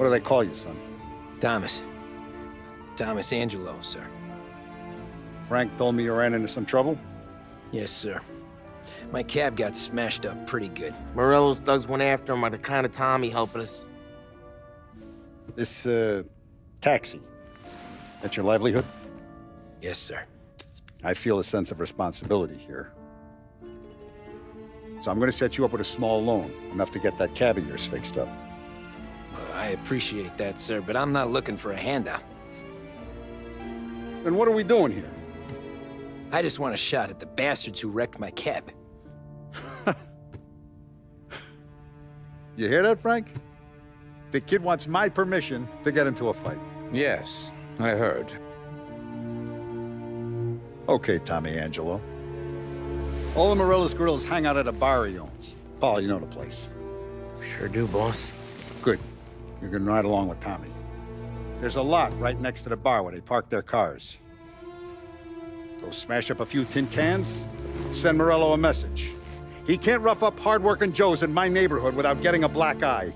What do they call you, son? Thomas. Thomas Angelo, sir. Frank told me you ran into some trouble? Yes, sir. My cab got smashed up pretty good. Morello's thugs went after him by the kind of Tommy helping us. This, taxi. That's your livelihood? Yes, sir. I feel a sense of responsibility here. So I'm gonna set you up with a small loan, enough to get that cab of yours fixed up. Well, I appreciate that, sir, but I'm not looking for a handout. Then what are we doing here? I just want a shot at the bastards who wrecked my cab. You hear that, Frank? The kid wants my permission to get into a fight. Yes, I heard. Okay, Tommy Angelo. All the Morello's grills hang out at a bar he owns. Paul, you know the place. Sure do, boss. Good. You can ride along with Tommy. There's a lot right next to the bar where they park their cars. Go smash up a few tin cans, send Morello a message. He can't rough up hard-working Joes in my neighborhood without getting a black eye.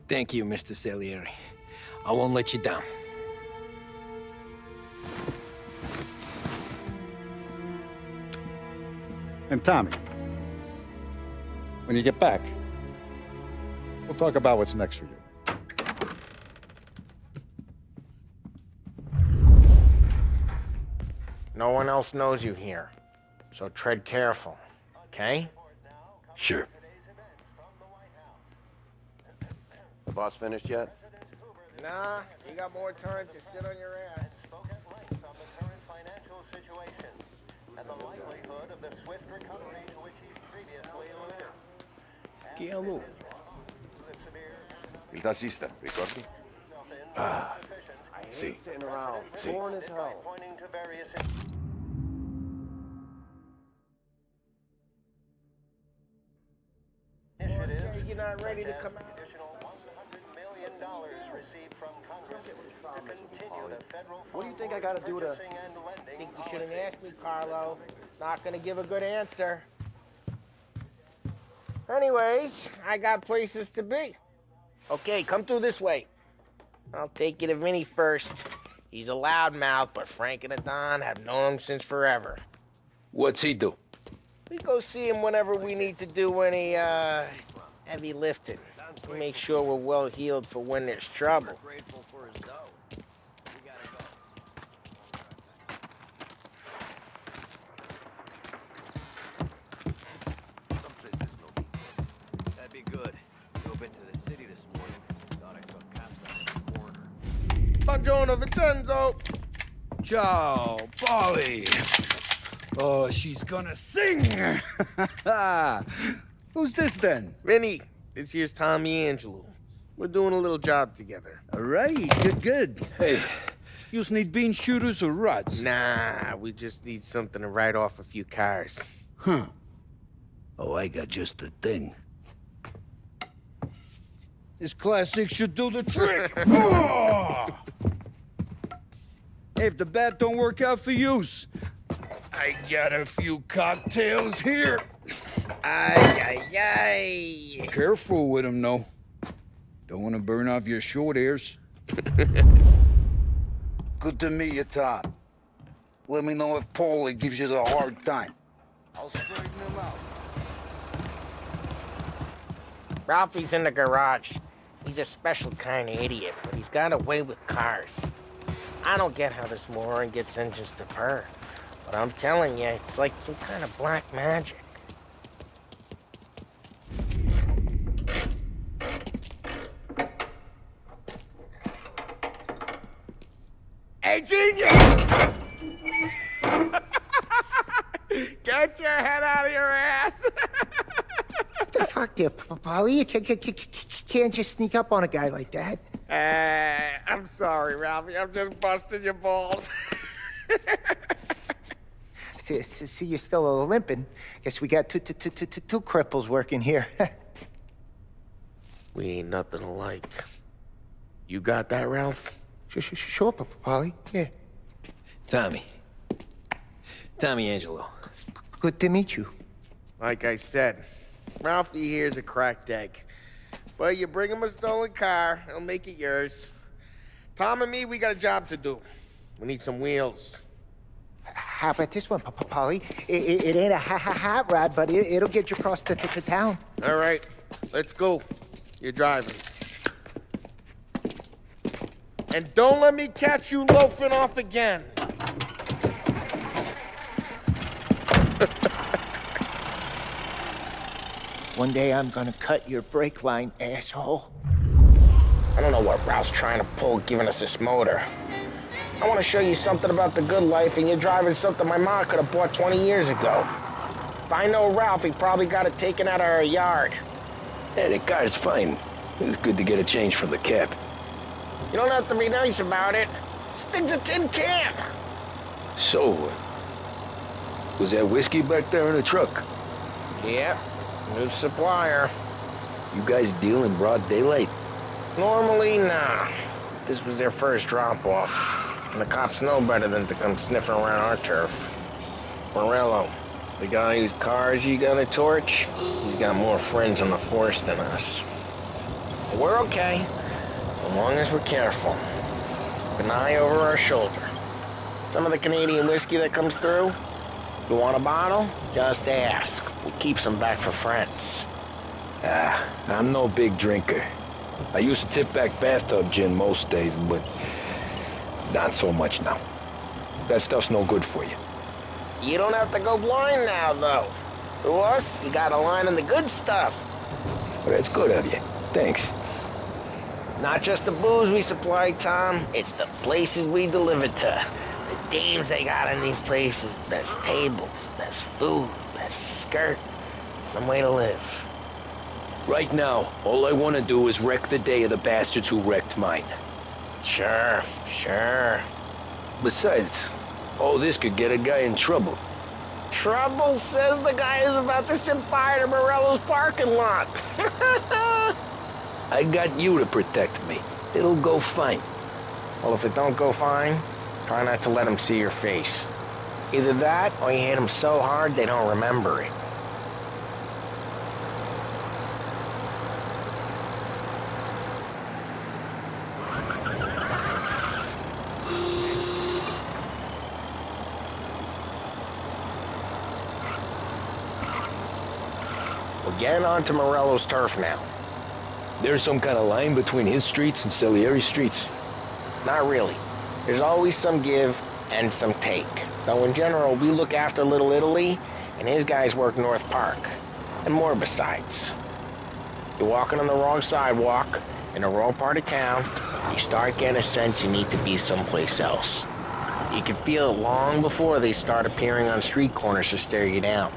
Thank you, Mr. Salieri. I won't let you down. And Tommy, when you get back, we'll talk about what's next for you. No one else knows you here, so tread careful, okay? Sure. The boss finished yet? Nah, you got more time to sit on your ass. Spoke at length on the current financial situation and the likelihood of the swift recovery to which he's previously alluded. Chi è lui? Il tassista, ricordi? Sì. Sitting around, boring as hell. Pointing to various initiatives. You're not ready to come out. Additional $100 million received from Congress to continue the federal. What do you think I gotta do to... purchasing and lending I think you shouldn't policy. ask me, Carlo. Not gonna give a good answer. Anyways, I got places to be. Okay, come through this way. I'll take you to Vinny first. He's a loudmouth, but Frank and the Don have known him since forever. What's he do? We go see him whenever we need to do any, heavy lifting. We make sure we're well healed for when there's trouble. That'd be good. Drove into the city this morning. Thought I saw cops on the corner. Buongiorno, Vincenzo. Ciao, Paulie. Oh, she's gonna sing. Who's this then? Vinny, this here's Tommy Angelo. We're doing a little job together. All right, good. Hey, you need bean shooters or rods? Nah, we just need something to write off a few cars. Huh. Oh, I got just the thing. This classic should do the trick. Oh! Hey, if the bat don't work out for yous, I got a few cocktails here. Ay, ay, ay. Careful with them, though. Don't want to burn off your short hairs. Good to meet you, Tom. Let me know if Paulie gives you a hard time. I'll straighten him out. Ralphie's in the garage. He's a special kind of idiot, but he's got a way with cars. I don't get how this moron gets engines to purr, but I'm telling you, it's like some kind of black magic. Hey, genius! Get your head out of your ass! What the fuck there, Paulie? You can't just sneak up on a guy like that. I'm sorry, Ralphie. I'm just busting your balls. See, you're still limping. Guess we got two cripples working here. We ain't nothing alike. You got that, Ralph? Sure, Paulie. Yeah. Tommy Angelo. Good to meet you. Like I said, Ralphie here's a cracked egg. But you bring him a stolen car, he'll make it yours. Tom and me, we got a job to do. We need some wheels. How about this one, Paulie? It ain't a hot rod, but it'll get you across to town. All right, let's go. You're driving. And don't let me catch you loafing off again. One day I'm gonna cut your brake line, asshole. I don't know what Ralph's trying to pull giving us this motor. I want to show you something about the good life, and you're driving something my mom could have bought 20 years ago. If I know Ralph, he probably got it taken out of our yard. Yeah, the car's fine. It's good to get a change from the cab. You don't have to be nice about it. This thing's a tin can. So, was that whiskey back there in the truck? Yeah, new supplier. You guys deal in broad daylight? Normally, nah. This was their first drop-off. And the cops know better than to come sniffing around our turf. Morello, the guy whose cars you got a torch, he's got more friends on the force than us. But we're okay, as long as we're careful. Keep an eye over our shoulder. Some of the Canadian whiskey that comes through, you want a bottle? Just ask. We keep some back for friends. I'm no big drinker. I used to tip back bathtub gin most days, but not so much now. That stuff's no good for you. You don't have to go blind now, though. To us, you got a line on the good stuff. But that's good of you. Thanks. Not just the booze we supply, Tom. It's the places we deliver to. The dames they got in these places. Best tables, best food, best skirt. Some way to live. Right now, all I want to do is wreck the day of the bastards who wrecked mine. Sure. Besides, all this could get a guy in trouble. Trouble, says the guy who's about to set fire to Morello's parking lot. I got you to protect me. It'll go fine. Well, if it don't go fine, try not to let them see your face. Either that, or you hit them so hard they don't remember it. We're getting onto Morello's turf now. There's some kind of line between his streets and Salieri streets. Not really. There's always some give and some take. Though in general, we look after Little Italy, and his guys work North Park. And more besides. You're walking on the wrong sidewalk, in the wrong part of town, you start getting a sense you need to be someplace else. You can feel it long before they start appearing on street corners to stare you down.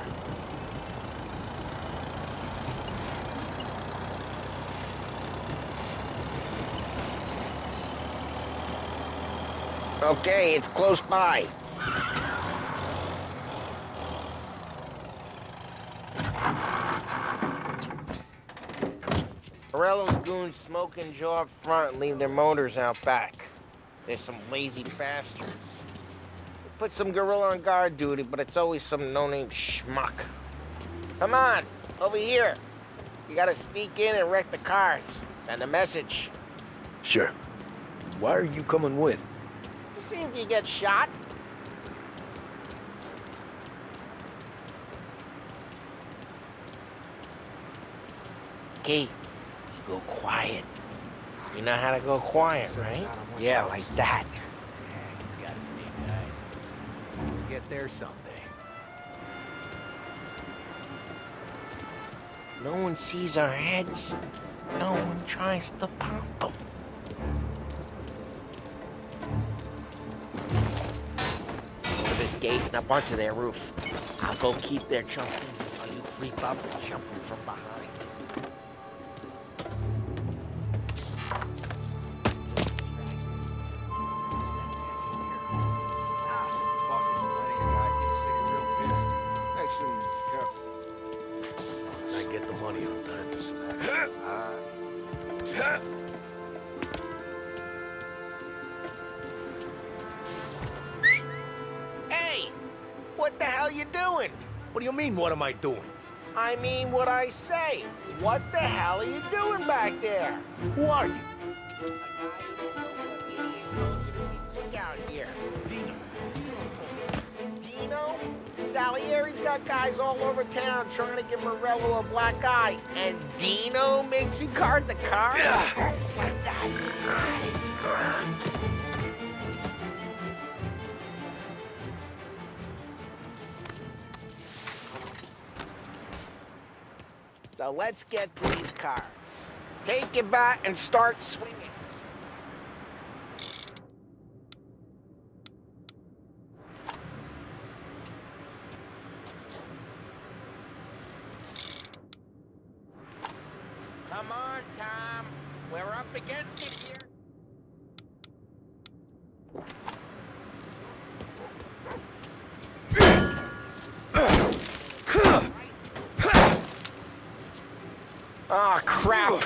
Okay, it's close by. Morello's goons smoke and jaw up front and leave their motors out back. There's some lazy bastards. We put some gorilla on guard duty, but it's always some no-name schmuck. Come on, over here. You gotta sneak in and wreck the cars. Send a message. Sure. Why are you coming with? To see if you get shot. Okay, you go quiet. You know how to go quiet, right? Yeah, like that. He's got his big guys. We'll get there someday. If no one sees our heads, no one tries to pop them. Over this gate and up onto their roof. I'll go keep their jumping while you creep up and jump them from behind. Get the money on time for some Hey! What the hell you doing? What do you mean, what am I doing? I mean what I say. What the hell are you doing back there? Who are you? Look out here. Dino? Salieri's got guys all over town trying to give Morello a black eye. And Dino makes you card the car? Just like that. So let's get to these cars. Take it back and start swinging. Come on, Tom. We're up against it here. Oh, crap.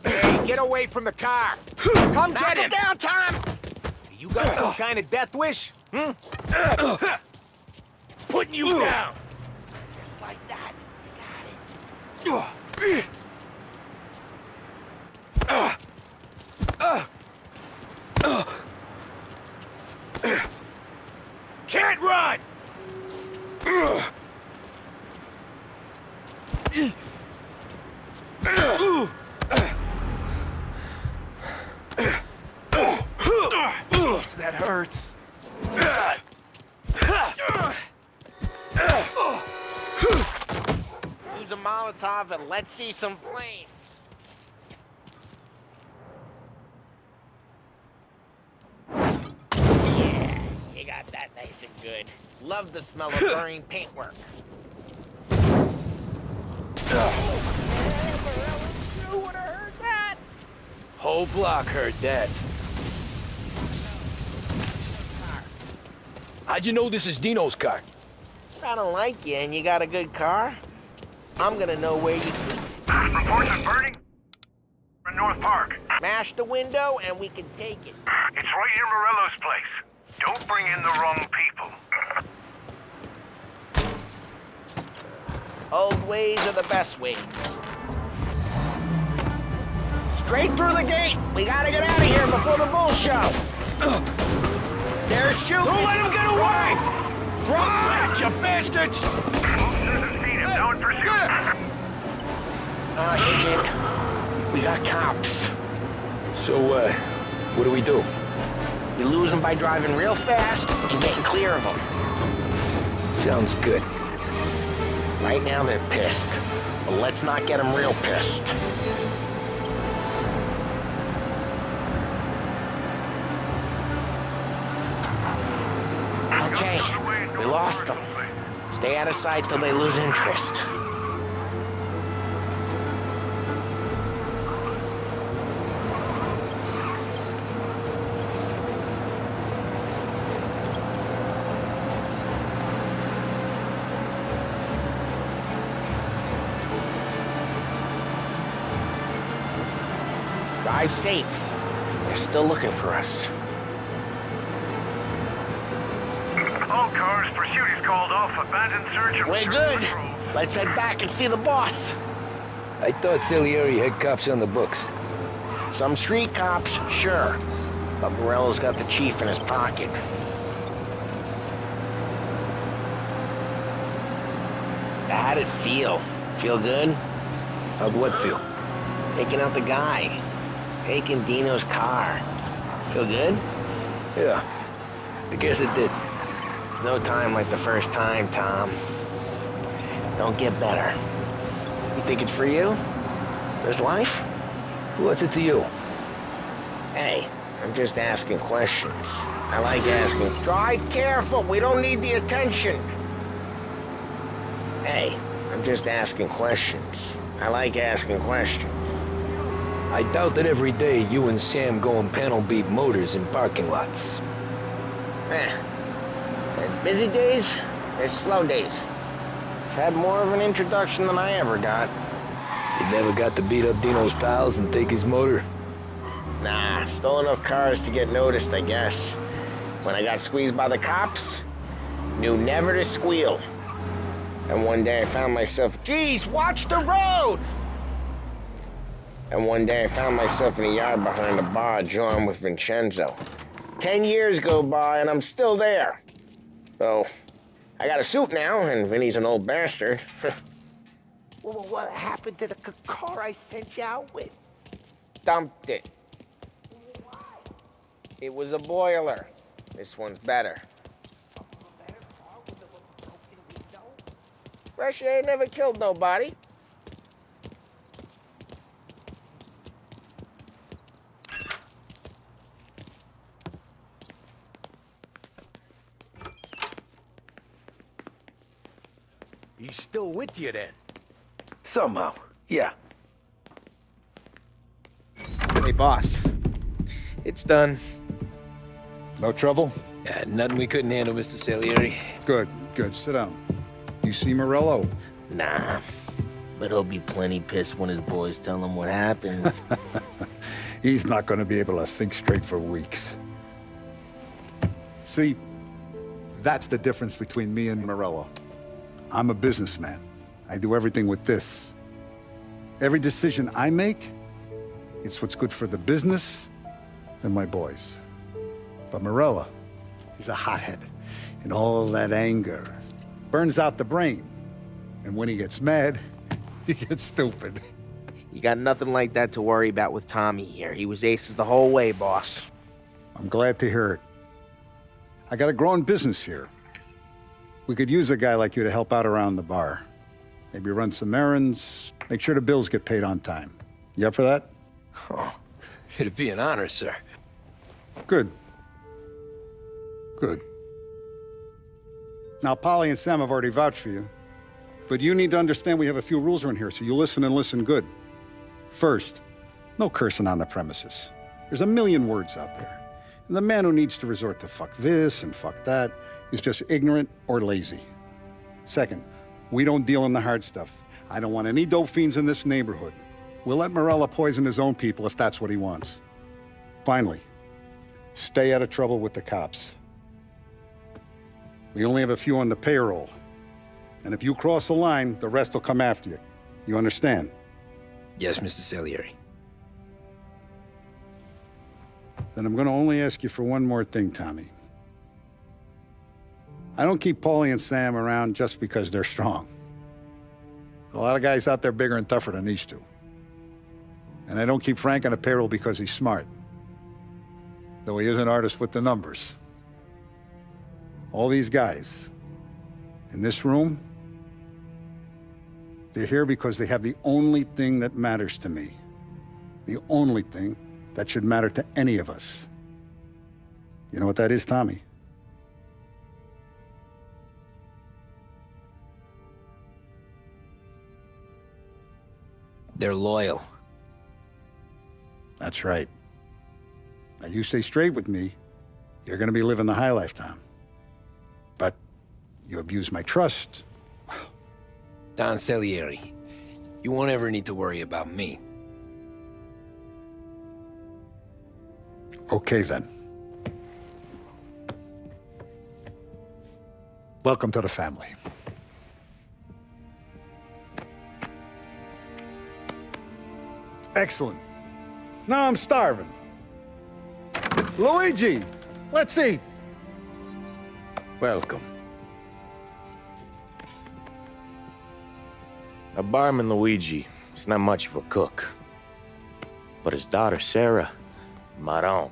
Hey, get away from the car. Come get him down, Tom. You got some kind of death wish? Putting you down. Just like that. You got it. Can't run! Jeez, that hurts. Use a Molotov and let's see some flames. Yeah, you got that nice and good. Love the smell of burning paintwork. You would have heard that. Whole block heard that. How'd you know this is Dino's car? If I don't like you and you got a good car, I'm gonna know where you keep it. Reports of burning in North Park. Smash the window and we can take it. It's right near Morello's place. Don't bring in the wrong people. Old ways are the best ways. Straight through the gate. We gotta get out of here before the bull show. They're shooting. Don't let him get away! Drive! You bastards! Now in pursuit. Oh, shit. We got cops. So, what do we do? You lose them by driving real fast and getting clear of them. Sounds good. Right now they're pissed, but let's not get them real pissed. Okay, we lost them. Stay out of sight till they lose interest. Drive safe. They're still looking for us. All cars, pursuit is called off. Abandoned search and We're good. Let's head back and see the boss. I thought Salieri had cops on the books. Some street cops, sure. But Morello's got the chief in his pocket. How'd it feel? Feel good? How'd what feel? Taking out the guy. Taking Dino's car. Feel good? Yeah, I guess it did. There's no time like the first time, Tom. Don't get better. You think it's for you? This life? What's it to you? Hey, I'm just asking questions. I like asking. Drive careful, we don't need the attention. Hey, I'm just asking questions. I like asking questions. I doubt that every day you and Sam go and panel beat motors in parking lots. There's busy days, there's slow days. I've had more of an introduction than I ever got. You never got to beat up Dino's pals and take his motor? Nah, stole enough cars to get noticed, I guess. When I got squeezed by the cops, Knew never to squeal. And one day I found myself, geez, watch the road! And one day I found myself in the yard behind the bar, drawing with Vincenzo. 10 years go by and I'm still there. So, I got a suit now, and Vinny's an old bastard. Well, what happened to the car I sent you out with? Dumped it. It was a boiler. This one's better. Fresh air never killed nobody. He's still with you then? Somehow, yeah. Hey, boss. It's done. No trouble? Yeah, nothing we couldn't handle, Mr. Salieri. Good, good. Sit down. You see Morello? Nah. But he'll be plenty pissed when his boys tell him what happened. He's not going to be able to think straight for weeks. See, that's the difference between me and Morello. I'm a businessman. I do everything with this. Every decision I make, it's what's good for the business and my boys. But Morello, he's a hothead. And all that anger burns out the brain. And when he gets mad, he gets stupid. You got nothing like that to worry about with Tommy here. He was aces the whole way, boss. I'm glad to hear it. I got a growing business here. We could use a guy like you to help out around the bar. Maybe run some errands, make sure the bills get paid on time. You up for that? Oh, it'd be an honor, sir. Good. Good. Now, Paulie and Sam have already vouched for you. But you need to understand we have a few rules around here, so you listen and listen good. First, no cursing on the premises. There's a million words out there. And the man who needs to resort to fuck this and fuck that is just ignorant or lazy. Second, we don't deal in the hard stuff. I don't want any dope fiends in this neighborhood. We'll let Morello poison his own people if that's what he wants. Finally, stay out of trouble with the cops. We only have a few on the payroll. And if you cross the line, the rest will come after you. You understand? Yes, Mr. Salieri. Then I'm going to only ask you for one more thing, Tommy. I don't keep Paulie and Sam around just because they're strong. A lot of guys out there bigger and tougher than these two. And I don't keep Frank on the payroll because he's smart. Though he is an artist with the numbers. All these guys in this room, they're here because they have the only thing that matters to me. The only thing that should matter to any of us. You know what that is, Tommy? They're loyal. That's right. Now, you stay straight with me, you're gonna be living the high life, Tom. But you abuse my trust. Don Salieri, you won't ever need to worry about me. Okay, then. Welcome to the family. Excellent. Now I'm starving. Luigi, let's eat. Welcome. Our barman Luigi is not much of a cook. But his daughter Sarah, Maron.